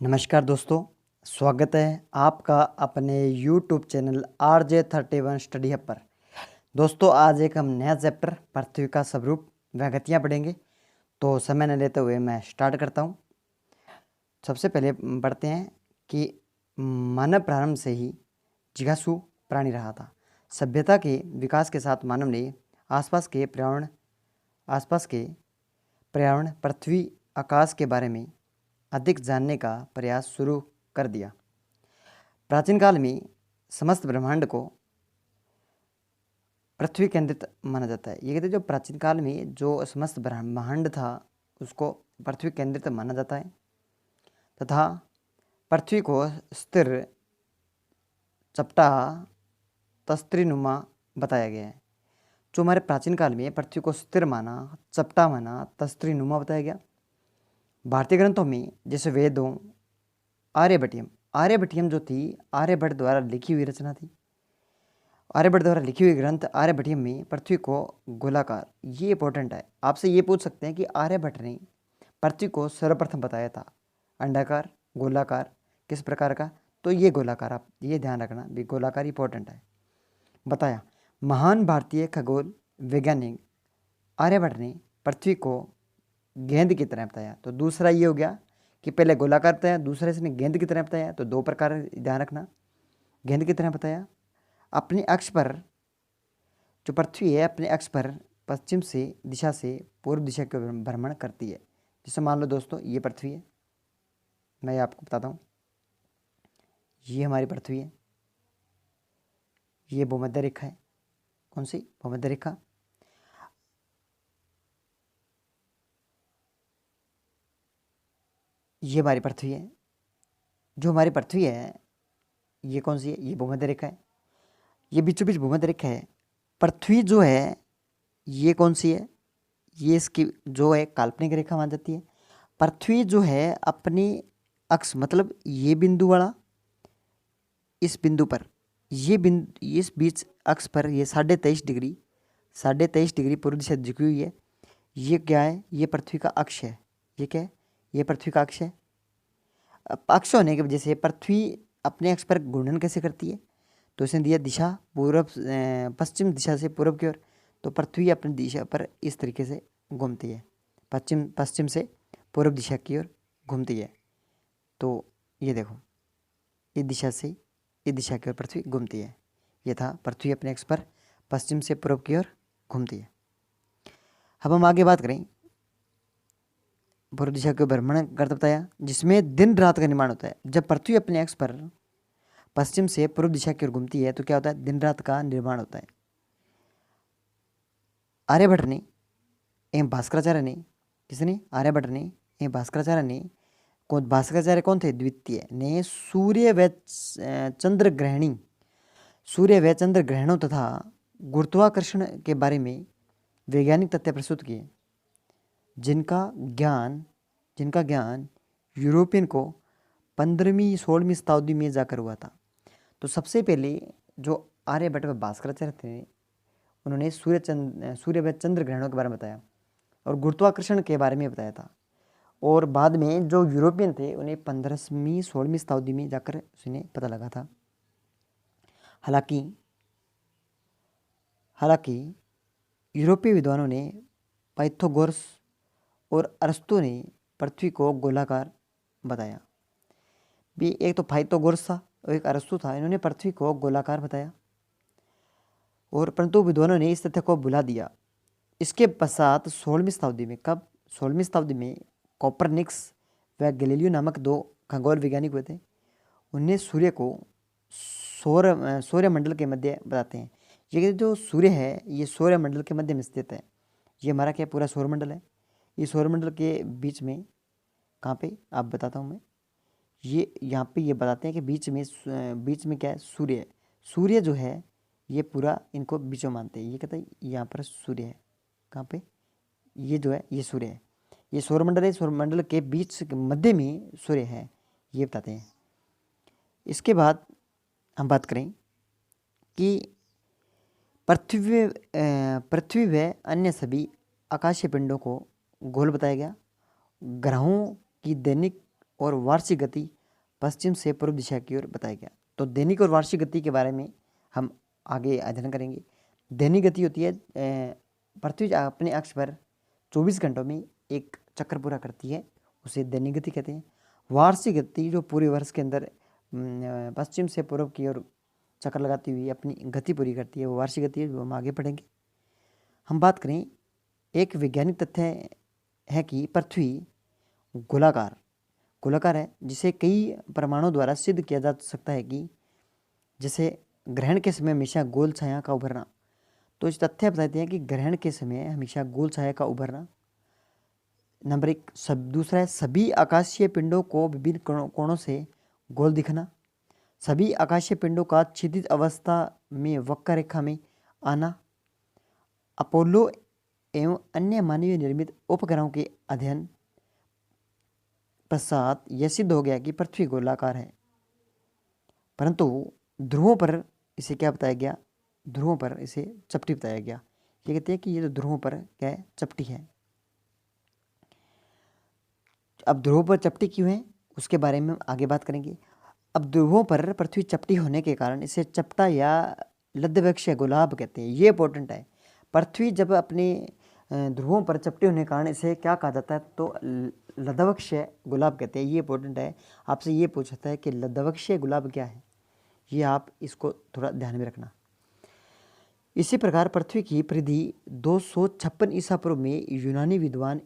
नमस्कार दोस्तों, स्वागत है आपका अपने YouTube channel RJ31 study hub पर। दोस्तों, आज एक हम नया चैप्टर पृथ्वी का स्वरूप व गतियाँ पढ़ेंगे। तो समय न लेते हुए मैं स्टार्ट करता हूँ। सबसे पहले पढ़ते हैं कि मानव प्रारंभ से ही जिज्ञासु प्राणी रहा था। सभ्यता के विकास के साथ मानव ने आसपास के पर्यावरण, पृथ्वी, आकाश के बारे में अधिक जानने का प्रयास शुरू कर दिया। प्राचीन काल में समस्त ब्रह्मांड को पृथ्वी केंद्रित माना जाता है। ये कहते हैं जो प्राचीन काल में जो समस्त ब्रह्मांड था उसको पृथ्वी केंद्रित माना जाता है तथा पृथ्वी को स्थिर, चपटा, तस्त्रीनुमा बताया गया है। जो हमारे प्राचीन काल में पृथ्वी को स्थिर माना, चपटा माना, तस्त्रीनुमा बताया गया। भारतीय ग्रंथों में जैसे वेदों, आर्यभट्टियम जो थी आर्यभट्ट द्वारा लिखी हुई रचना थी। आर्यभट्ट द्वारा लिखी हुई ग्रंथ आर्यभट्टियम में पृथ्वी को गोलाकार, ये इंपॉर्टेंट है। आपसे ये पूछ सकते हैं कि आर्यभट्ट ने पृथ्वी को सर्वप्रथम बताया था अंडाकार, गोलाकार, किस प्रकार का? तो ये गोलाकार, आप ये ध्यान रखना भी, गोलाकार इंपॉर्टेंट है। बताया महान भारतीय खगोल वैज्ञानिक आर्यभट्ट ने पृथ्वी को गेंद की तरह बताया। तो दूसरा ये हो गया कि पहले गोलाकार बताया, दूसरा इसने गेंद की तरह बताया। तो दो प्रकार ध्यान रखना, गेंद की तरह बताया। अपने अक्ष पर जो पृथ्वी है अपने अक्ष पर पश्चिम से दिशा से पूर्व दिशा के भ्रमण करती है। जैसे मान लो दोस्तों, ये पृथ्वी है, मैं आपको बताता हूँ, ये हमारी पृथ्वी है, ये भूमध्य रेखा है। कौन सी? भूमध्य रेखा। ये हमारी पृथ्वी है। जो हमारी पृथ्वी है ये कौन सी है? ये भूमध्य रेखा है। ये बीचों बीच भूमध्य रेखा है। पृथ्वी जो है ये कौन सी है? ये इसकी जो है काल्पनिक रेखा मान जाती है। पृथ्वी जो है अपनी अक्ष, मतलब ये बिंदु वाला, इस बिंदु पर, ये बिंदु, इस बीच अक्ष पर ये 23.5 डिग्री पूर्व दिशा झुकी हुई है। ये क्या है? ये पृथ्वी का अक्ष है। ये क्या है? ये पृथ्वी का अक्ष है। अक्ष होने की वजह से पृथ्वी अपने अक्ष पर घूर्णन कैसे करती है? तो इसने दिया दिशा पश्चिम दिशा से पूर्व की ओर। तो पृथ्वी अपनी दिशा पर इस तरीके से घूमती है, पश्चिम से पूर्व दिशा की ओर घूमती है। तो ये देखो, इस दिशा से इस दिशा की ओर पृथ्वी घूमती है। ये था पृथ्वी अपने अक्ष पर पश्चिम से पूर्व की ओर घूमती है। अब हम आगे बात करें, पूर्व दिशा के भ्रमण करता बताया, जिसमें दिन रात का निर्माण होता है। जब पृथ्वी अपने अक्ष पर पश्चिम से पूर्व दिशा की ओर घूमती है तो क्या होता है? दिन रात का निर्माण होता है। आर्यभट्ट ने एवं भास्कराचार्य ने, किसने? आर्यभट्ट ने एवं भास्कराचार्य ने, भास्कराचार्य कौन थे? द्वितीय ने सूर्य व चंद्र ग्रहणों तथा गुरुत्वाकर्षण के बारे में वैज्ञानिक तथ्य प्रस्तुत किए, जिनका ज्ञान यूरोपियन को 15वीं-16वीं शताब्दी में जाकर हुआ था। तो सबसे पहले जो आर्यभट्ट व भास्कराचार्य थे उन्होंने सूर्य व चंद्र ग्रहणों के बारे में बताया और गुरुत्वाकर्षण के बारे में बताया था। और बाद में जो यूरोपियन थे उन्हें 15वीं-16वीं शताब्दी में जाकर उन्हें पता लगा था। हालांकि यूरोपीय विद्वानों ने, पाइथागोरस और अरस्तु ने पृथ्वी को गोलाकार बताया। भी एक तो पाइथागोरस था और एक अरस्तु था, इन्होंने पृथ्वी को गोलाकार बताया और परंतु विद्वानों ने इस तथ्य को भुला दिया। इसके पश्चात 16वीं शताब्दी में, कब? 16वीं शताब्दी में कोपरनिकस व गैलीलियो नामक दो खगोल वैज्ञानिक हुए थे। उन्हें सूर्य को सौरमंडल के मध्य बताते हैं। ये जो सूर्य है ये सौरमंडल के मध्य में स्थित है। ये हमारा क्या पूरा सौरमंडल है। ये सौरमंडल के बीच में कहाँ पे, आप बताता हूँ मैं। ये यहाँ पे ये बताते हैं कि बीच में क्या है? सूर्य है। सूर्य जो है ये पूरा इनको बीचों मानते हैं। ये कहते हैं यहाँ पर सूर्य है। कहाँ पे? ये जो है ये सूर्य है। ये सौरमंडल है, सौरमंडल के बीच मध्य में सूर्य है, ये बताते हैं। इसके बाद हम बात करें कि पृथ्वी व अन्य सभी आकाशीय पिंडों को गोल बताया गया। ग्रहों की दैनिक और वार्षिक गति पश्चिम से पूर्व दिशा की ओर बताया गया। तो दैनिक और वार्षिक गति के बारे में हम आगे अध्ययन करेंगे। दैनिक गति होती है पृथ्वी अपने अक्ष पर 24 घंटों में एक चक्कर पूरा करती है, उसे दैनिक गति कहते हैं। वार्षिक गति जो पूरे वर्ष के अंदर पश्चिम से पूर्व की ओर चक्कर लगाती हुई अपनी गति पूरी करती है, वो वार्षिक गति है, जो हम आगे पढ़ेंगे। हम बात करें, एक वैज्ञानिक तथ्य है कि पृथ्वी गोलाकार है, जिसे कई प्रमाणों द्वारा सिद्ध किया जा सकता है कि जैसे ग्रहण के समय हमेशा गोल छाया का उभरना। तो इस तथ्य बताते हैं कि ग्रहण के समय हमेशा गोल छाया का उभरना। नंबर 1। दूसरा है सभी आकाशीय पिंडों को विभिन्न कोणों से गोल दिखना। सभी आकाशीय पिंडों का क्षितिज अवस्था में वक्र रेखा में आना। अपोलो एवं अन्य मानवीय निर्मित उपग्रहों के अध्ययन पश्चात यह सिद्ध हो गया कि पृथ्वी गोलाकार है, परंतु ध्रुवों पर इसे क्या बताया गया? ध्रुवों पर इसे चपटी बताया गया। ये कहते हैं कि ये तो ध्रुवों पर क्या है? चपटी है। अब ध्रुवों पर चपटी क्यों है उसके बारे में हम आगे बात करेंगे। अब ध्रुवों पर पृथ्वी चपटी होने के कारण इसे चपटा या लद्धवक्षीय गुलाब कहते हैं। ये इंपॉर्टेंट है। पृथ्वी जब अपने ध्रुवों पर चपटी होने के कारण इसे क्या कहा जाता है? तो लद्धवक्षीय गुलाब कहते हैं। ये इंपॉर्टेंट है। आपसे ये पूछता है कि लद्धवक्षीय गुलाब क्या है, ये आप इसको थोड़ा ध्यान में रखना। इसी प्रकार पृथ्वी की परिधि 256 ईसा पूर्व में यूनानी विद्वान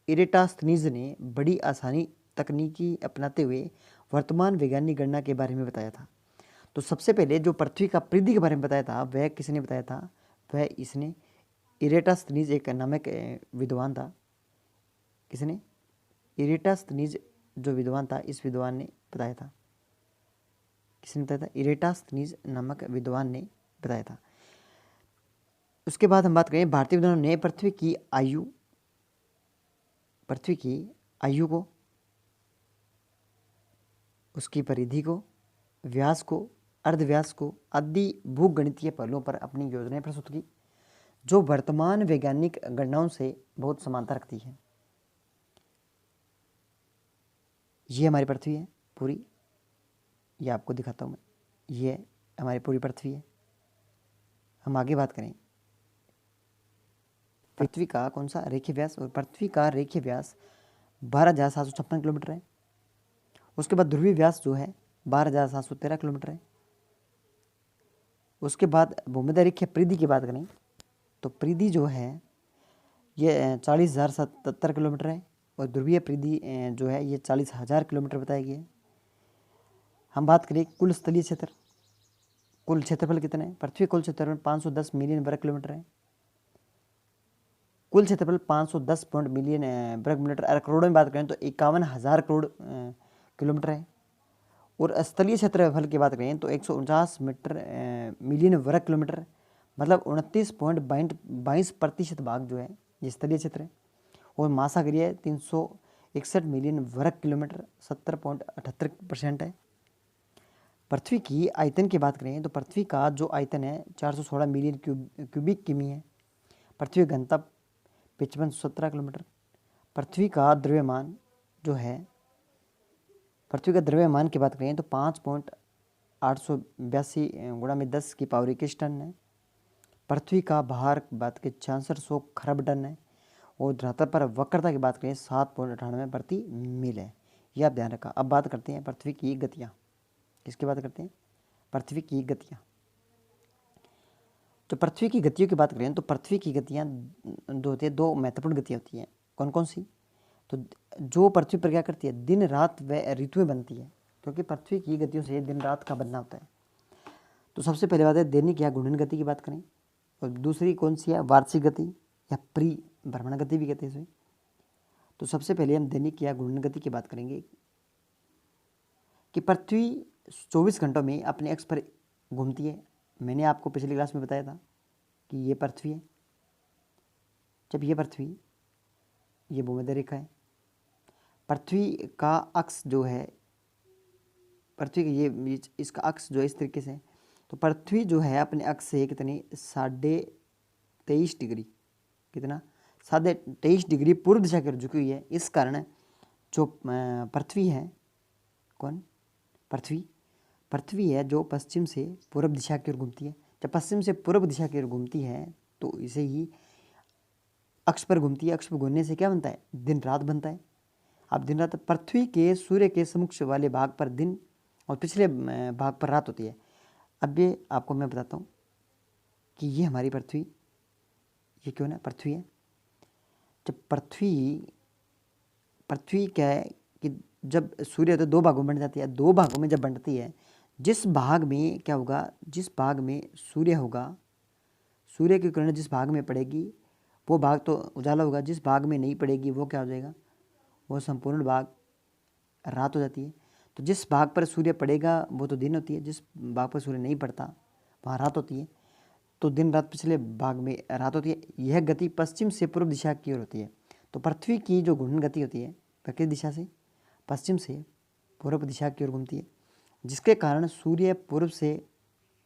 इरेटास्थनीज ने बड़ी आसानी तकनीकी अपनाते हुए वर्तमान वैज्ञानिक गणना के बारे में बताया था। तो सबसे पहले जो पृथ्वी का परिधि के बारे में बताया था वह किसने बताया था? वह इसने इरेटास्थनीज एक नामक विद्वान था। किसने? इरेटास्थनीज जो विद्वान था, इस विद्वान ने बताया था। किसने बताया था? इरेटास्थनीज नामक विद्वान ने बताया था। उसके बाद हम बात करें, भारतीय विद्वानों ने पृथ्वी की आयु को, उसकी परिधि को, व्यास को, अर्धव्यास को आदि भूगणितीय पहलुओं पर अपनी योजनाएं प्रस्तुत की, जो वर्तमान वैज्ञानिक गणनाओं से बहुत समानता रखती है। ये हमारी पृथ्वी है पूरी, ये आपको दिखाता हूँ मैं। ये हमारी पूरी पृथ्वी है। हम आगे बात करें पृथ्वी का कौन सा रेखीय व्यास, और पृथ्वी का रेखीय व्यास 12,756 किलोमीटर है। उसके बाद ध्रुवीय व्यास जो है 12,713 किलोमीटर है। उसके बाद भूमध्य रेखीय परिधि की बात करें तो परिधि जो है ये 40,077 किलोमीटर है, और ध्रुवीय परिधि जो है ये 40,000 किलोमीटर बताया गया है। हम बात करें कुल स्थलीय क्षेत्र, कुल क्षेत्रफल कितना है? पृथ्वी कुल क्षेत्रफल 510 मिलियन वर्ग किलोमीटर है। कुल क्षेत्रफल 510 मिलियन वर्ग किलोमीटर। अगर करोड़ों में बात करें तो 51,000 करोड़ किलोमीटर है। और स्थलीय क्षेत्रफल की बात करें तो 149 मिलियन वर्ग किलोमीटर, मतलब 29.22% भाग जो है ये स्थलीय क्षेत्र है। और महासागरीय 361 मिलियन वर्ग किलोमीटर, 70.78% है। पृथ्वी की आयतन की बात करें तो पृथ्वी का जो आयतन है 416 मिलियन क्यूबिक किमी है। पृथ्वी घनता 5517 किलोमीटर। पृथ्वी का द्रव्यमान जो है, पृथ्वी का द्रव्यमान की बात करें तो 5.882 गुणा में 10 की पावर 21 टन है। पृथ्वी का भार की बात करें 6600 खरब टन है। और धरातल पर वक्रता की बात करें 7.98 प्रति मील है। यह आप ध्यान रखा। अब बात करते हैं पृथ्वी की गतियाँ। किसकी बात करते हैं? पृथ्वी की गतियाँ। तो पृथ्वी की गतियों की बात करें तो पृथ्वी की गतियाँ दो होती है, दो महत्वपूर्ण गतियाँ होती हैं। कौन कौन सी? तो जो पृथ्वी पर क्या करती है, दिन रात व ऋतुएं बनती है, क्योंकि पृथ्वी की गतियों से दिन रात का बनना होता है। तो सबसे पहले बात है दैनिक या घूर्णन गति की बात करें, और दूसरी कौन सी है? वार्षिक गति या परिभ्रमण गति भी कहते हैं इसे। तो सबसे पहले हम दैनिक या घूर्णन गति की बात करेंगे कि पृथ्वी 24 घंटों में अपने अक्ष पर घूमती है। मैंने आपको पिछली क्लास में बताया था कि ये पृथ्वी है। जब ये पृथ्वी, ये भूमध्य रेखा है। पृथ्वी का अक्ष जो है, पृथ्वी का ये इसका अक्ष जो है इस तरीके से, तो पृथ्वी जो है अपने अक्ष से कितनी 23.5 डिग्री, कितना 23.5 डिग्री पूर्व दिशा की ओर झुकी हुई है। इस कारण जो पृथ्वी है, कौन, पृथ्वी है जो पश्चिम से पूर्व दिशा की ओर घूमती है। जब पश्चिम से पूर्व दिशा की ओर घूमती है तो इसे ही अक्ष पर घूमती है। अक्ष पर घूमने से क्या बनता है, दिन रात बनता है। अब दिन रात, पृथ्वी के सूर्य के सम्मुख वाले भाग पर दिन और पिछले भाग पर रात होती है। अब ये आपको मैं बताता हूँ कि ये हमारी पृथ्वी, ये क्यों ना पृथ्वी है। जब पृथ्वी क्या है कि जब सूर्य तो दो भागों में बंट जाती है, दो भागों में जब बंटती है, जिस भाग में क्या होगा, जिस भाग में सूर्य होगा, सूर्य की किरण जिस भाग में पड़ेगी वो भाग तो उजाला होगा, जिस भाग में नहीं पड़ेगी वो क्या हो जाएगा, वो संपूर्ण भाग रात हो जाती है। तो जिस भाग पर सूर्य पड़ेगा वो तो दिन होती है, जिस भाग पर सूर्य नहीं पड़ता वहाँ रात होती है। तो दिन रात पिछले भाग में रात होती है। यह गति पश्चिम से पूर्व दिशा की ओर होती है। तो पृथ्वी की जो घूर्णन गति होती है वह किस दिशा से, पश्चिम से पूर्व दिशा की ओर घूमती है, जिसके कारण सूर्य पूर्व से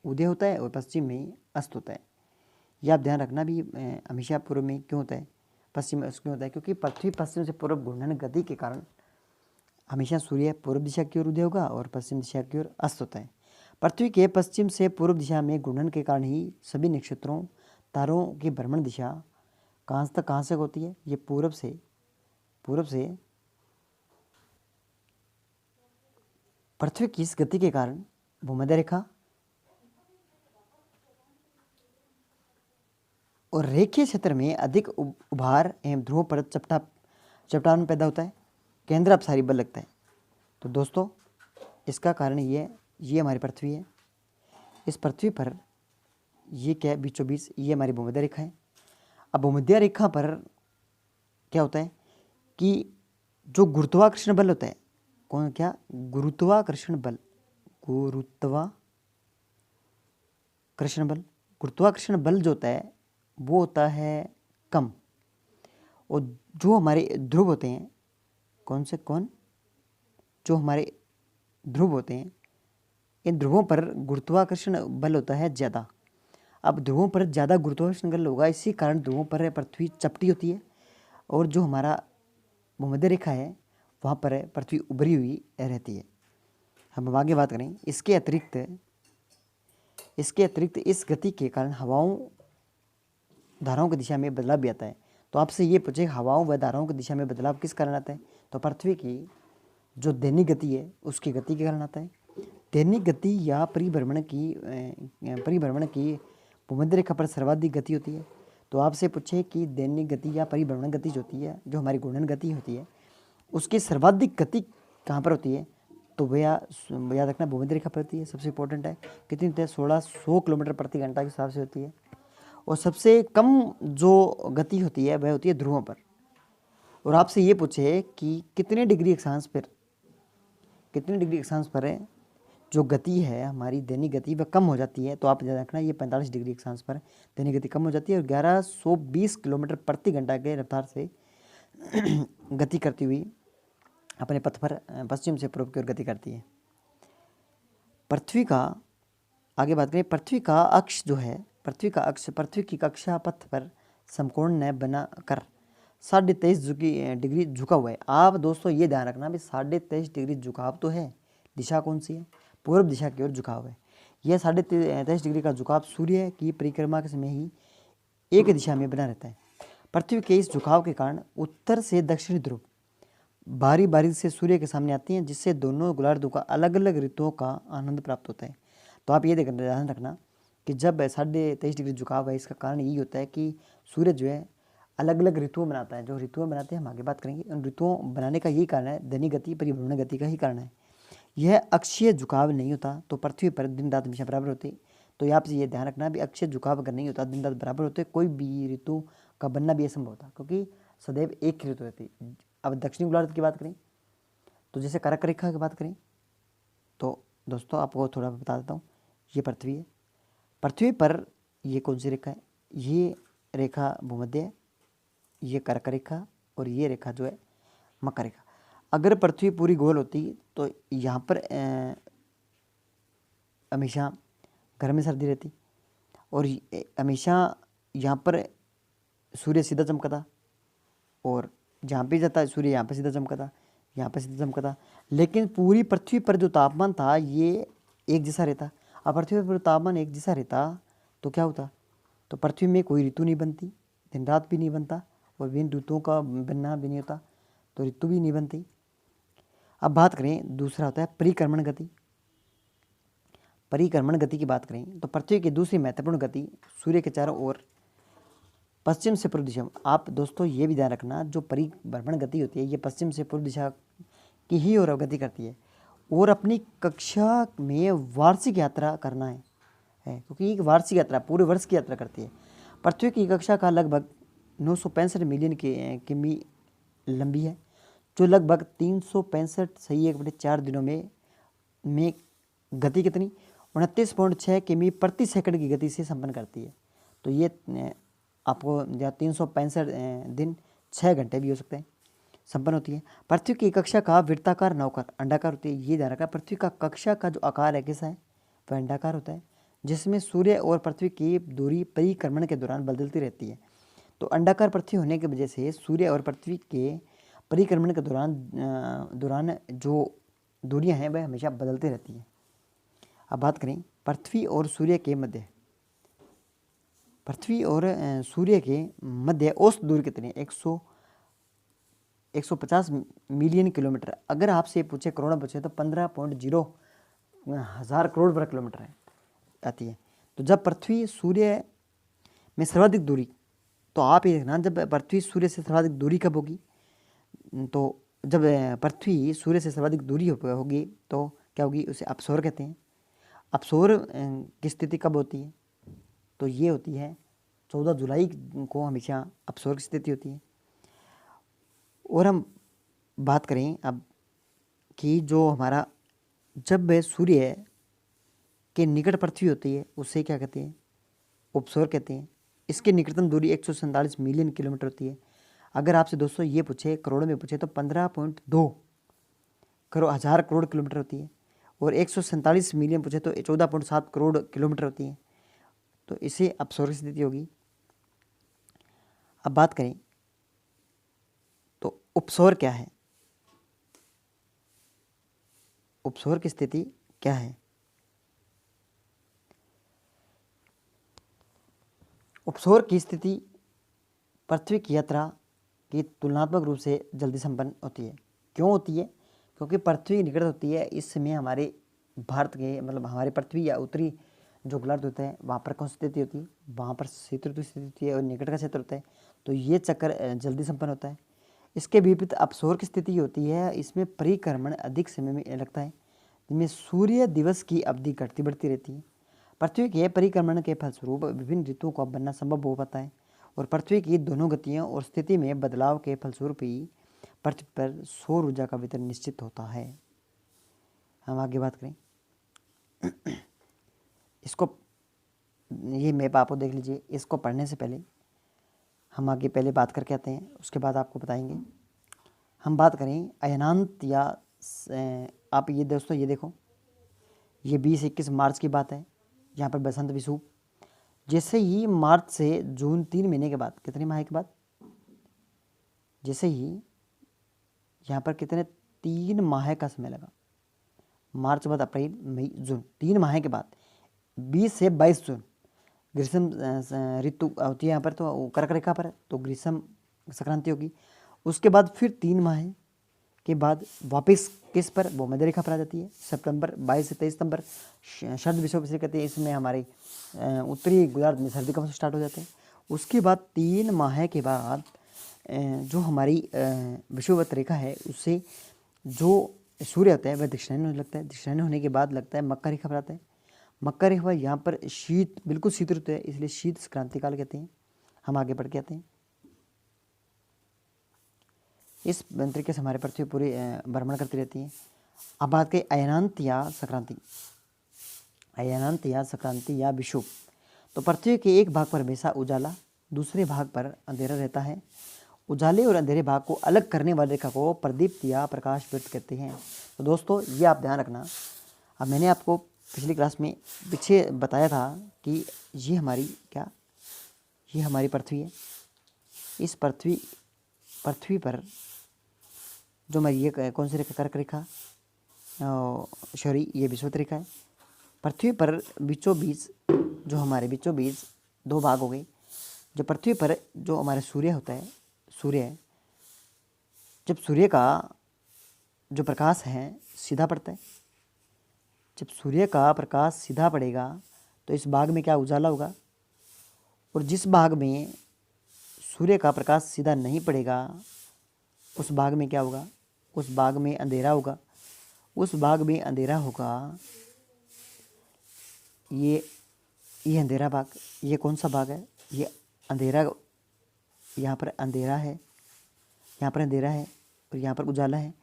उदय होता है और पश्चिम में अस्त होता है। यह आप ध्यान रखना भी, हमेशा पूर्व में क्यों होता है, पश्चिम में अस्त क्यों होता है, क्योंकि पृथ्वी पश्चिम से पूर्व घूर्णन गति के कारण हमेशा सूर्य पूर्व दिशा की ओर उदय होगा और पश्चिम दिशा की ओर अस्त होता है। पृथ्वी के पश्चिम से पूर्व दिशा में घूर्णन के कारण ही सभी नक्षत्रों तारों की भ्रमण दिशा कहाँ से होती है, ये पूर्व से पृथ्वी की इस गति के कारण भूमध्य रेखा और रेखीय क्षेत्र में अधिक उभार एवं ध्रुव पर चपटान पैदा होता है, केंद्र अपसारी बल लगता है। तो दोस्तों इसका कारण ये हमारी पृथ्वी है। इस पृथ्वी पर ये क्या है, बीचों बीच ये हमारी भूमध्य रेखा है। अब भूमध्य रेखा पर क्या होता है कि जो गुरुत्वाकर्षण बल होता है, कौन, क्या, गुरुत्वाकर्षण बल जो होता है वो होता है कम। और जो हमारे ध्रुव होते हैं, जो हमारे ध्रुव होते हैं, इन ध्रुवों पर गुरुत्वाकर्षण बल होता है ज़्यादा। अब ध्रुवों पर ज़्यादा गुरुत्वाकर्षण बल होगा, इसी कारण ध्रुवों पर पृथ्वी चपटी होती है और जो हमारा भूमध्य रेखा है वहाँ पर पृथ्वी उभरी हुई रहती है। हम आगे बात करें, इसके अतिरिक्त इस गति के कारण हवाओं धाराओं की दिशा में बदलाव भी आता है। तो आपसे ये पूछे हवाओं व धाराओं की दिशा में बदलाव किस कारण आता है, तो पृथ्वी की जो दैनिक गति है उसकी गति के कारण आता है। दैनिक गति या परिभ्रमण की भूमध्य रेखा पर सर्वाधिक गति होती है। तो आपसे पूछे कि दैनिक गति या परिभ्रमण गति जो होती है, जो हमारी घूर्णन गति होती है, उसकी सर्वाधिक गति कहाँ पर होती है, तो भैया याद रखना भूमध्य रेखा पर होती है। सबसे इंपॉर्टेंट है, कितनी होती है, 1600 किलोमीटर प्रति घंटा के हिसाब से होती है। और सबसे कम जो गति होती है वह होती है ध्रुवों पर। और आपसे ये पूछे कि कितने डिग्री अक्षांश पर है जो गति है हमारी दैनिक गति वह कम हो जाती है, तो आप याद रखना ये 45 डिग्री अक्षांश पर दैनिक गति कम हो जाती है और 1120 किलोमीटर प्रति घंटा के रफ्तार से गति करती हुई अपने पथ पर पश्चिम से पूर्व की ओर गति करती है। पृथ्वी का आगे बात करें, पृथ्वी का अक्ष जो है, पृथ्वी की कक्षा पथ पर समकोण न बना कर 23.5 डिग्री झुका हुआ है। आप दोस्तों ये ध्यान रखना भी 23.5 डिग्री झुकाव तो है, दिशा कौन सी है, पूर्व दिशा की ओर झुकाव है। यह 23.5 डिग्री का झुकाव सूर्य की परिक्रमा के समय ही एक दिशा में बना रहता है। पृथ्वी के इस झुकाव के कारण उत्तर से दक्षिणी ध्रुव बारी बारी से सूर्य के सामने आती हैं, जिससे दोनों गोलार्धों का अलग अलग ऋतुओं का आनंद प्राप्त होता है। तो आप ये ध्यान रखना कि जब 23.5 डिग्री झुकाव है, इसका कारण यही होता है कि सूर्य जो है अलग अलग ऋतुओं बनाता है। जो ऋतुओं बनाते हैं हम आगे बात करेंगे, उन ऋतुओं बनाने का यही कारण है, दैनिक गति परिभ्रमण गति का ही कारण है। यह अक्षीय झुकाव नहीं होता तो पृथ्वी पर दिन रात हमेशा बराबर होते। तो ये आपसे ये ध्यान रखना भी अक्षीय झुकाव अगर नहीं होता, दिन रात बराबर होते, कोई भी ऋतु का बनना भी असंभव होता, क्योंकि सदैव एक ऋतु रहती। अब दक्षिणी गोलार्ध की बात करें तो जैसे कर्क रेखा की बात करें तो दोस्तों आपको थोड़ा बता देता हूँ, ये पृथ्वी है। पृथ्वी पर ये कौन सी रेखा है, ये रेखा भूमध्य है, ये कर्क रेखा और ये रेखा जो है मकर रेखा। अगर पृथ्वी पूरी गोल होती तो यहाँ पर हमेशा गर्मी सर्दी रहती और हमेशा यहाँ पर सूर्य सीधा चमकता और जहाँ पे जाता है सूर्य यहाँ पे सीधा चमकता। यहाँ पर सीधा चमकता, लेकिन पूरी पृथ्वी पर जो तापमान था ये एक जैसा रहता। अब पृथ्वी पर तापमान एक जैसा रहता तो क्या होता, तो पृथ्वी में कोई ऋतु नहीं बनती, दिन रात भी नहीं बनता, और विभिन्न ऋतुओं का बनना भी नहीं होता, तो ऋतु भी नहीं बनती। अब बात करें, दूसरा होता है परिक्रमण गति। परिक्रमण गति की बात करें तो पृथ्वी की दूसरी महत्वपूर्ण गति सूर्य के चारों ओर पश्चिम से पूर्व दिशा। आप दोस्तों ये भी ध्यान रखना, जो परिभ्रमण गति होती है ये पश्चिम से पूर्व दिशा की ही ओर गति करती है, और अपनी कक्षा में वार्षिक यात्रा करना है क्योंकि एक वार्षिक यात्रा पूरे वर्ष की यात्रा करती है। पृथ्वी की कक्षा का लगभग 965 मिलियन किमी लंबी है, जो लगभग 365 दिनों में गति कितनी 29.6 किमी प्रति सेकंड की गति से संपन्न करती है। तो ये आपको 365 दिन 6 घंटे भी हो सकते हैं संपन्न होती है। पृथ्वी की कक्षा का वृत्ताकार नौकर अंडाकार होती है। ये ध्यान रखा, पृथ्वी का कक्षा का जो आकार है कैसा है, वह अंडाकार होता है, जिसमें सूर्य और पृथ्वी की दूरी परिक्रमण के दौरान बदलती रहती है। तो अंडाकार पृथ्वी होने की वजह से सूर्य और पृथ्वी के परिक्रमण के दौरान जो दूरियां हैं वह हमेशा बदलती रहती हैं। अब बात करें पृथ्वी और सूर्य के मध्य, पृथ्वी और सूर्य के मध्य औसत दूरी कितनी है, 150 मिलियन किलोमीटर। अगर आपसे पूछे करोड़ में पूछे तो 15.0 हज़ार करोड़ वर्ग किलोमीटर है आती है। तो जब पृथ्वी सूर्य में सर्वाधिक दूरी, तो आप ये देखना, जब पृथ्वी सूर्य से सर्वाधिक दूरी कब होगी, तो जब पृथ्वी सूर्य से सर्वाधिक दूरी होगी तो क्या होगी, उसे अपसौर कहते हैं। अपसौर की स्थिति कब होती है, तो ये होती है 14 जुलाई को हमेशा अपसौर की स्थिति होती है। और हम बात करें अब कि जो हमारा जब सूर्य के निकट पृथ्वी होती है उसे क्या कहते हैं, उपसौर कहते हैं। इसकी निकटतम दूरी 147 मिलियन किलोमीटर होती है। अगर आपसे दोस्तों ये पूछे करोड़ में पूछे तो 15.2 हज़ार करोड़ किलोमीटर होती है, और 147 मिलियन पूछे तो 14.7 करोड़ किलोमीटर होती है। तो इसे अपसौर की स्थिति होगी। अब बात करें तो उपसौर क्या है, उपसौर की स्थिति क्या है। उपसौर की स्थिति पृथ्वी की यात्रा की तुलनात्मक रूप से जल्दी संपन्न होती है। क्यों होती है, क्योंकि पृथ्वी निकट होती है। इस समय हमारे भारत के मतलब हमारे पृथ्वी या उत्तरी जो गोलार्ध होते हैं वहाँ पर कौन सी स्थिति होती है, वहाँ पर शीत ऋतु स्थिति होती है और निकट का क्षेत्र होता है, तो ये चक्कर जल्दी संपन्न होता है। इसके विपरीत अपसौर की स्थिति होती है, इसमें परिक्रमण अधिक समय में लगता है, जिसमें सूर्य दिवस की अवधि घटती बढ़ती रहती है। पृथ्वी के परिक्रमण के फलस्वरूप विभिन्न ऋतुओं का बनना संभव हो पाता है, और पृथ्वी की दोनों गतियों और स्थिति में बदलाव के फलस्वरूप ही पृथ्वी पर सौर ऊर्जा का वितरण निश्चित होता है। हम आगे बात करें इसको, ये मैप आपको देख लीजिए। इसको पढ़ने से पहले हम आगे पहले बात करके आते हैं, उसके बाद आपको बताएंगे। हम बात करें अयनांत या आप ये दोस्तों ये देखो, ये 20-21 मार्च की बात है। यहाँ पर बसंत विषुव, जैसे ही मार्च से जून 3 महीने के बाद, कितने माह के बाद, जैसे ही यहाँ पर कितने 3 माह का समय लगा, मार्च बाद अप्रैल मई जून, 3 माह के बाद 20 से 22 जून ग्रीष्म ऋतु होती है यहाँ पर, तो कर्क रेखा पर, तो ग्रीष्म संक्रांति होगी। उसके बाद फिर 3 माह के बाद वापस किस पर, वो मध्य रेखा पर आ जाती है। सितंबर 22 से 23 सितंबर शरद विषुव कहते हैं। इसमें हमारे उत्तरी गोलार्ध में सर्दी का मौसम स्टार्ट हो जाता है। उसके बाद 3 माह के बाद जो हमारी विषुवत रेखा है उससे जो सूर्य होता है वह दक्षिणायन होने लगता है। दक्षिणायन होने के बाद लगता है मकर रेखा पर आता है। मकर रेखा यहाँ पर शीत, बिल्कुल शीत ऋतु है, इसलिए शीत क्रांति काल कहते हैं। हम आगे बढ़ के आते हैं। इस तरीके से हमारे पृथ्वी पूरी भ्रमण करती रहती है। अब बात करें अयनांत या संक्रांति, अयनांत या संक्रांति या विषुव, तो पृथ्वी के एक भाग पर हमेशा उजाला, दूसरे भाग पर अंधेरा रहता है। उजाले और अंधेरे भाग को अलग करने वाली रेखा को प्रदीप्त या प्रकाश वृत्त कहते हैं। तो दोस्तों ये आप ध्यान रखना। अब मैंने आपको पिछली क्लास में पीछे बताया था कि ये हमारी क्या, ये हमारी पृथ्वी है। इस पृथ्वी पर जो हमारी ये कौन सी रेखा, कर्क रेखा, सॉरी ये विषुवत रेखा है। पृथ्वी पर बीचों बीच जो हमारे बीचों बीच दो भाग हो गए। जो पृथ्वी पर जो हमारे सूर्य होता है, सूर्य है, जब सूर्य का जो प्रकाश है सीधा पड़ता है, जब सूर्य का प्रकाश सीधा पड़ेगा तो इस भाग में क्या उजाला होगा, और जिस भाग में सूर्य का प्रकाश सीधा नहीं पड़ेगा उस भाग में क्या होगा, उस भाग में अंधेरा होगा। उस भाग में अंधेरा होगा, ये अंधेरा भाग, ये कौन सा भाग है, ये अंधेरा, यहाँ पर अंधेरा है, यहाँ पर अंधेरा है और यहाँ पर उजाला है।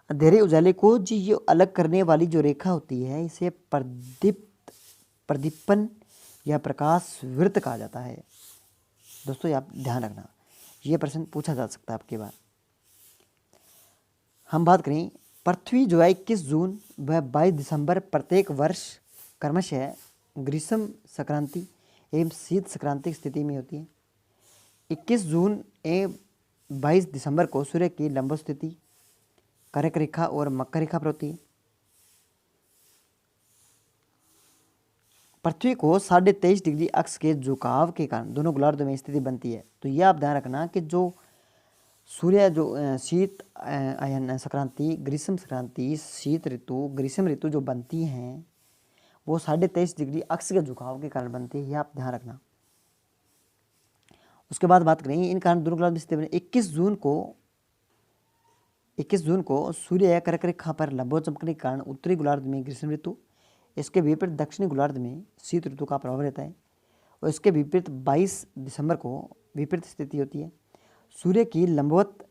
अंधेरे उजाले को जी ये अलग करने वाली जो रेखा होती है इसे प्रदीपन या प्रकाश वृत्त कहा जाता है। दोस्तों ये आप ध्यान रखना, ये प्रश्न पूछा जा सकता है आपके बाद। हम बात करें पृथ्वी जो है 21 जून व 22 दिसंबर प्रत्येक वर्ष क्रमशः ग्रीष्म संक्रांति एवं शीत संक्रांति की स्थिति में होती है। 21 जून एवं 22 दिसंबर को सूर्य की लंबवत स्थिति कर्क रेखा और मकर रेखा पर होती है। पृथ्वी को 23.5 डिग्री अक्ष के झुकाव के कारण दोनों गोलार्धों में स्थिति बनती है। तो यह आप ध्यान रखना कि जो सूर्य जो शीत अयन संक्रांति, ग्रीष्म संक्रांति, शीत ऋतु, ग्रीष्म ऋतु जो बनती हैं वो 23.5 डिग्री अक्ष के झुकाव के कारण बनती है, यह आप ध्यान रखना। उसके बाद बात करें इन कारण दोनों गोलार्ध में स्थिति 21 जून को सूर्य कर्क रेखा पर लंबवत चमकने के कारण उत्तरी गोलार्ध में ग्रीष्म ऋतु, इसके विपरीत दक्षिणी गोलार्ध में शीत ऋतु का प्रभाव रहता है। और इसके विपरीत 22 दिसंबर को विपरीत स्थिति होती है। सूर्य की लंबवत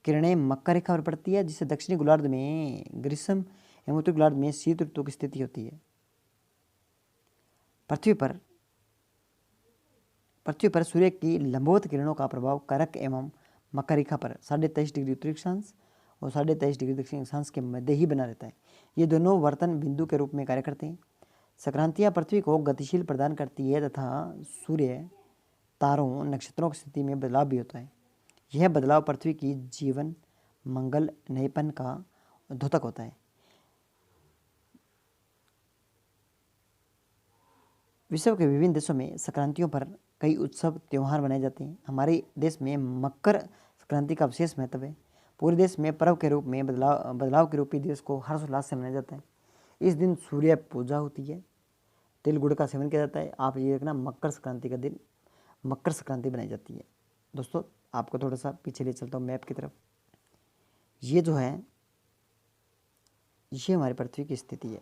किरणें मकर रेखा पर पड़ती है, जिससे दक्षिणी गोलार्ध में ग्रीष्म एवं उत्तरी गोलार्ध में शीत ऋतु की स्थिति होती है। पृथ्वी पर सूर्य की लंबवत किरणों का प्रभाव कर्क एवं मकर रेखा पर 23.5 डिग्री उत्तरी अक्षांश और 23.5 डिग्री दक्षिणी अक्षांश के मध्य ही बना रहता है। ये दोनों वर्तन बिंदु के रूप में कार्य करते हैं। संक्रांतियाँ पृथ्वी को गतिशील प्रदान करती है तथा सूर्य, तारों, नक्षत्रों की स्थिति में बदलाव भी होता है। यह बदलाव पृथ्वी की जीवन, मंगल, नएपन का द्योतक होता है। विश्व के विभिन्न देशों में संक्रांतियों पर कई उत्सव त्यौहार मनाए जाते हैं। हमारे देश में मकर संक्रांति का विशेष महत्व है। पूरे देश में पर्व के रूप में बदलाव के रूप में दिवस को हर्षोल्लास से मनाया जाता है। इस दिन सूर्य पूजा होती है, तिल गुड़ का सेवन किया जाता है। आप ये देखना मकर संक्रांति का दिन मकर संक्रांति बनाई जाती है। दोस्तों आपको थोड़ा सा पीछे ले चलता हूँ मैप की तरफ। ये जो है ये हमारी पृथ्वी की स्थिति है,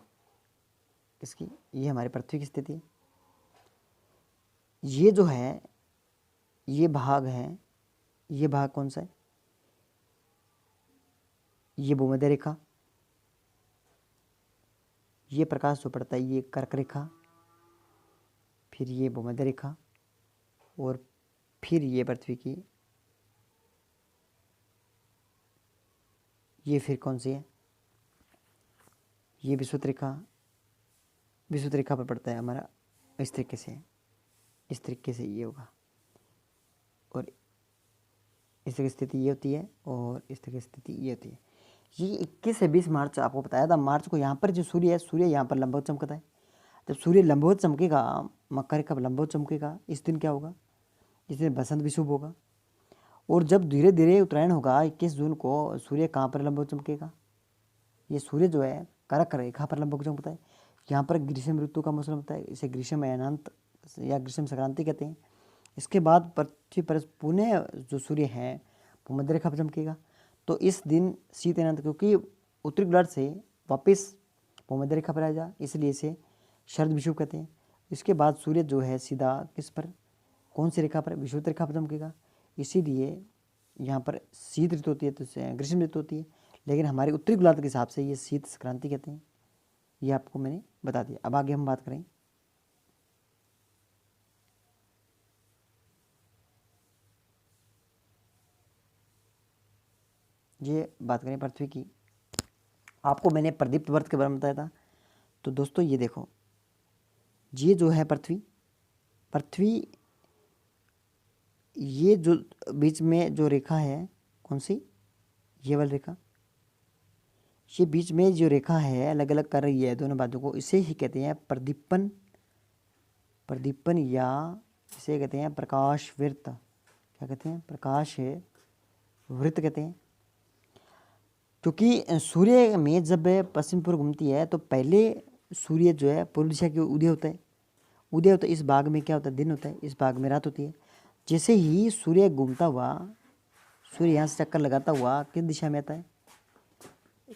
इसकी ये हमारी पृथ्वी की स्थिति है। ये जो है ये भाग है, ये भाग कौन सा है, ये भूमध्य रेखा, ये प्रकाश जो पड़ता है ये कर्क रेखा, फिर ये भूमध्य रेखा और फिर ये पृथ्वी की, ये फिर कौन सी है, ये विषुवत रेखा पर पड़ता है हमारा। इस तरीके से ये होगा और इस तरह की स्थिति ये होती है और इस तरह की स्थिति ये होती है। ये 21 से 20 मार्च आपको बताया था। मार्च को यहाँ पर जो सूर्य है, सूर्य यहाँ पर लंबवत चमकता है। जब सूर्य लंबवत चमकेगा, मकर रेखा लंबवत चमकेगा, इस दिन क्या होगा, इस दिन बसंत विषुव होगा। और जब धीरे धीरे उत्तरायण होगा 21 जून को, सूर्य कहाँ पर लंबवत चमकेगा, ये सूर्य जो है कर्क रेखा पर लंबवत चमकता है। यहाँ पर ग्रीष्म ऋतु का मौसम होता है, इसे ग्रीष्म अयनांत या ग्रीष्म संक्रांति कहते हैं। इसके बाद पृथ्वी पर पुनः जो सूर्य है वो मध्य रेखा पर चमकेगा। तो इस दिन शीत अयनांत, क्योंकि उत्तरी गोलार्ध से वापस भूमध्य रेखा पर आ जा, इसलिए इसे शरद विषुव कहते हैं। इसके बाद सूर्य जो है सीधा किस पर, कौन सी रेखा पर, विषुवत रेखा पर चमकेगा। इसीलिए यहाँ पर शीत ऋतु होती है, तो ग्रीष्म ऋतु होती है। लेकिन हमारे उत्तरी गोलार्ध के हिसाब से ये शीत संक्रांति कहते हैं। ये आपको मैंने बता दिया। अब आगे हम बात करें पृथ्वी की। आपको मैंने प्रदीप्त वर्त के बारे में बताया था। तो दोस्तों ये देखो, ये जो है पृथ्वी, ये जो बीच में जो रेखा है कौन सी, ये वाली रेखा, ये बीच में जो रेखा है अलग अलग कर रही है दोनों बातों को, इसे ही कहते हैं प्रदीपन, प्रदीपन या इसे कहते हैं प्रकाश वृत्त। क्या कहते हैं? प्रकाश वृत्त कहते हैं। क्योंकि सूर्य में जब पश्चिम पूर्व घूमती है तो पहले सूर्य जो है पूर्व दिशा की उदय होता है, उदय होता है। इस भाग में क्या होता है? दिन होता है, इस भाग में रात होती है। जैसे ही सूर्य घूमता हुआ, सूर्य यहाँ से चक्कर लगाता हुआ किस दिशा में आता है?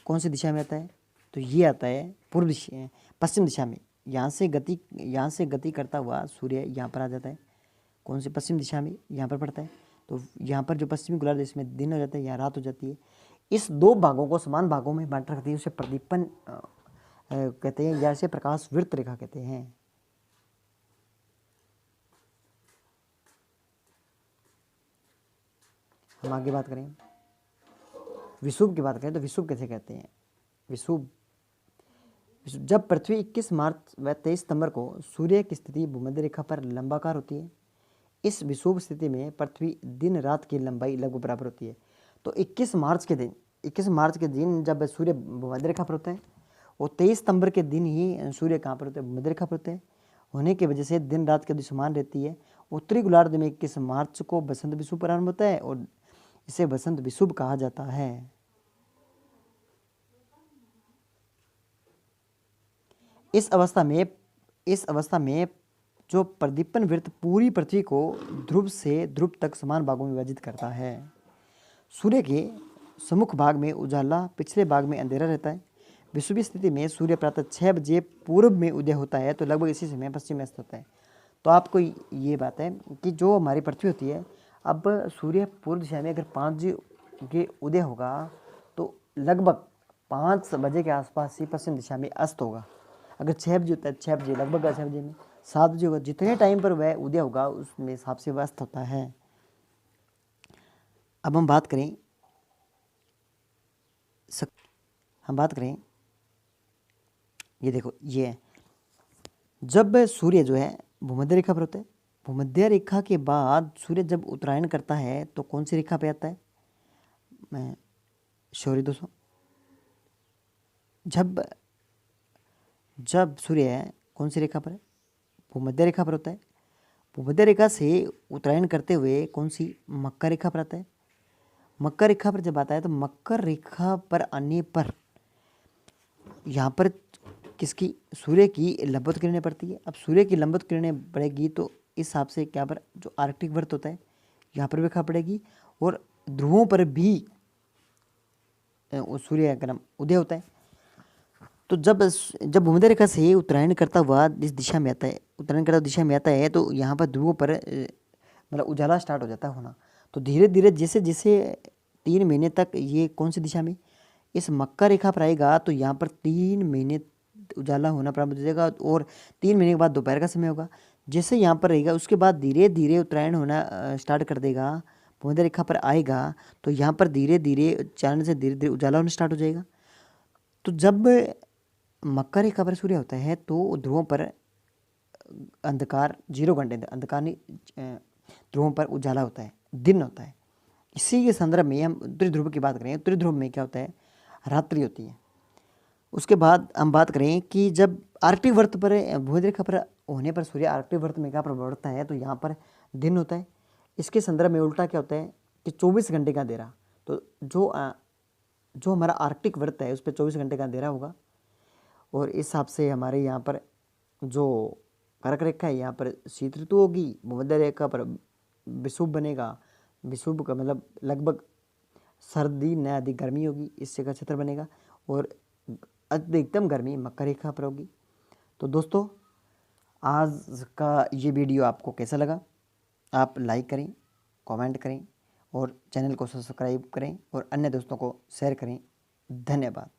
कौन सी दिशा में आता है? तो ये आता है पूर्व दिशा, पश्चिम दिशा में। यहाँ से गति करता हुआ सूर्य यहाँ पर आ जाता है। कौन सी? पश्चिम दिशा में, यहाँ पर पड़ता है। तो यहाँ पर जो पश्चिमी गोलार्ध इसमें दिन हो जाता है, यहाँ रात हो जाती है। इस दो भागों को समान भागों में बांट रखती है, उसे प्रदीपन कहते हैं या इसे प्रकाश वृत्त रेखा कहते हैं। हम आगे बात करें विषुव की बात करें तो विषुव कैसे कहते हैं? विषुव, जब पृथ्वी 21 मार्च व 23 सितंबर को सूर्य की स्थिति भूमध्य रेखा पर लंबाकार होती है, इस विषुव स्थिति में पृथ्वी दिन रात की लंबाई लगभग बराबर होती है। तो 21 मार्च के दिन जब सूर्य भूमध्य रेखा पर होता है और 23 सितंबर के दिन ही सूर्य कहाँ पर होता है? भूमध्य रेखा पर होते हैं। होने की वजह से दिन रात की अवधि समान रहती है। उत्तरी गोलार्ध में 21 मार्च को बसंत विषुव प्रारंभ होता है और इसे बसंत विषुव कहा जाता है। इस अवस्था में जो प्रदीपन वृत्त पूरी पृथ्वी को ध्रुव से ध्रुव तक समान भागों में विभाजित करता है। सूर्य के सम्मुख भाग में उजाला, पिछले भाग में अंधेरा रहता है। विषुवी स्थिति में सूर्य प्रातः 6 बजे पूर्व में उदय होता है तो लगभग इसी समय पश्चिम में अस्त होता है। तो आपको ये बात है कि जो हमारी पृथ्वी होती है, अब सूर्य पूर्व दिशा में अगर 5 बजे के उदय होगा तो लगभग 5 बजे के आसपास ही पश्चिम दिशा में अस्त होगा। अगर 6 बजे होता है, 6 बजे लगभग 6 बजे में, 7 बजे होगा, जितने टाइम पर वह उदय होगा उसमें हिसाब से वह अस्त होता है। अब हम बात करें ये देखो, ये जब सूर्य जो है भूमध्य रेखा पर होता है, भूमध्य रेखा के बाद सूर्य जब उत्तरायण करता है तो कौन सी रेखा पे आता है? सॉरी दोस्तों, जब सूर्य कौन सी रेखा पर है? भूमध्य रेखा पर होता है। भूमध्य रेखा से उत्तरायण करते हुए कौन सी? मकर रेखा पर आता है। मकर रेखा पर जब आता है तो मकर रेखा पर आने पर यहाँ पर किसकी? सूर्य की लंबवत किरणें पड़ती है। अब सूर्य की लंबवत किरणें पड़ेगी तो इस हिसाब से क्या पर जो आर्कटिक वृत्त होता है यहाँ पर रेखा पड़ेगी और ध्रुवों पर भी सूर्य का उदय होता है। तो जब भूमध्य रेखा से उत्तरायण करता हुआ इस दिशा में आता है, उत्तरायण करता दिशा में आता है तो यहाँ पर ध्रुवों पर मतलब उजाला स्टार्ट हो जाता है होना। तो धीरे धीरे जैसे जैसे 3 महीने तक ये कौन सी दिशा में? इस मकर रेखा पर आएगा तो यहाँ पर 3 महीने उजाला होना प्रारंभ हो जाएगा और 3 महीने के बाद दोपहर का समय होगा। जैसे यहाँ पर रहेगा उसके बाद धीरे धीरे उत्तरायण होना स्टार्ट कर देगा, भूमध्य रेखा पर आएगा तो यहाँ पर धीरे धीरे चांद से धीरे धीरे उजाला होना स्टार्ट हो जाएगा। तो जब मकर रेखा पर सूर्य होता है तो ध्रुवों पर अंधकार 0 घंटे, अंधकार नहीं, ध्रुवों पर उजाला होता है, दिन होता है। इसी के संदर्भ में हम उत्तरी ध्रुव की बात करें, उत्तरी ध्रुव में क्या होता है? रात्रि होती है। उसके बाद हम बात करें कि जब आर्कटिक वृत्त पर भूमध्य रेखा पर होने पर सूर्य आर्कटिक वृत्त में क्या प्रभाव पड़ता है? तो यहाँ पर दिन होता है। इसके संदर्भ में उल्टा क्या होता है कि 24 घंटे का अंधेरा। तो जो हमारा आर्कटिक वृत्त है उस पर 24 घंटे का अंधेरा होगा और इस हिसाब से हमारे यहाँ पर जो कर्क रेखा है यहाँ पर शीत ऋतु होगी, भूमध्य रेखा पर विषुव बनेगा। विषुव का मतलब लगभग सर्दी न अधिक गर्मी होगी, इससे का क्षेत्र बनेगा और अधिकतम गर्मी मकर रेखा पर होगी। तो दोस्तों आज का ये वीडियो आपको कैसा लगा? आप लाइक करें, कमेंट करें और चैनल को सब्सक्राइब करें और अन्य दोस्तों को शेयर करें। धन्यवाद।